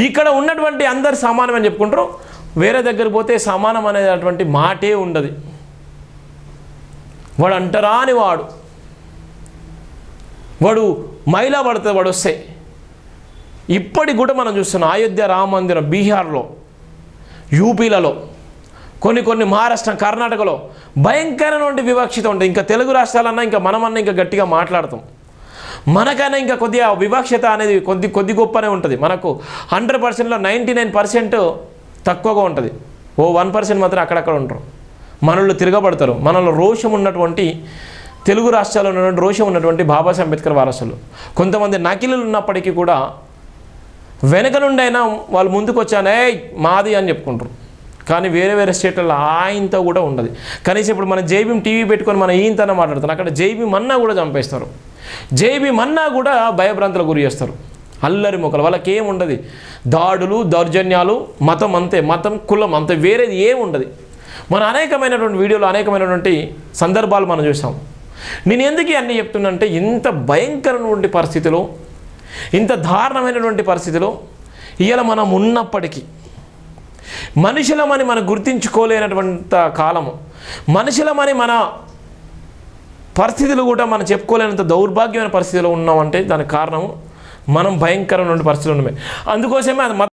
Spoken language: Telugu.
ఇక్కడ ఉన్నటువంటి అందరు సమానం అని చెప్పుకుంటారు, వేరే దగ్గర పోతే సమానం అనేటటువంటి మాటే ఉండదు. వాడు అంటరాని వాడు మైలా పడుతుంది వాడు వస్తే. ఇప్పటికి కూడా మనం చూస్తున్నాం అయోధ్య రామ మందిరం బీహార్లో, యూపీలలో, కొన్ని మహారాష్ట్ర, కర్ణాటకలో భయంకరమైన వివక్షత ఉంటుంది. ఇంకా తెలుగు రాష్ట్రాలన్నా ఇంకా మనమన్నా ఇంకా గట్టిగా మాట్లాడతాం. మనకైనా ఇంకా కొద్దిగా వివక్షత అనేది కొద్ది గొప్పనే ఉంటుంది. మనకు 100%లో 99% తక్కువగా ఉంటుంది. ఓ 1% మాత్రం అక్కడక్కడ ఉంటారు. మనల్ని తిరగబడతారు. మనలో రోషం ఉన్నటువంటి తెలుగు రాష్ట్రాల్లో ఉన్నటువంటి రోషం ఉన్నటువంటి బాబాసాహెబ్ అంబేద్కర్ వారసులు. కొంతమంది నకిలీలు ఉన్నప్పటికీ కూడా వెనక నుండి అయినా వాళ్ళు ముందుకు వచ్చానే మాది అని చెప్పుకుంటారు. కానీ వేరే స్టేట్లలో ఆయనతో కూడా ఉండదు. కనీసం ఇప్పుడు మన జైబీం టీవీ పెట్టుకొని మన ఈయంతోనే మాట్లాడుతారు. అక్కడ జైబీం అన్నా కూడా చంపేస్తారు. జైబీం అన్నా కూడా భయభ్రాంతులకు గురి చేస్తారు. అల్లరి మొక్కలు, వాళ్ళకి ఏముండదు. దాడులు, దౌర్జన్యాలు, మతం అంతే, మతం కులం అంతే, వేరేది ఏముండదు. మన అనేకమైనటువంటి వీడియోలు, అనేకమైనటువంటి సందర్భాలు మనం చూసాం. నేను ఎందుకు అన్నీ చెప్తున్నంటే, ఇంత భయంకరమైనటువంటి పరిస్థితిలో, ఇంత దారుణమైనటువంటి పరిస్థితిలో ఇవాళ మనం ఉన్నప్పటికీ మనుషులమని మనం గుర్తించుకోలేనటువంటి కాలము, మనుషులమని మన పరిస్థితులు కూడా మనం చెప్పుకోలేనంత దౌర్భాగ్యమైన పరిస్థితిలో ఉన్నామంటే దానికి కారణము మనం భయంకరమైన పరిస్థితులు ఉన్నాయి. అందుకోసమే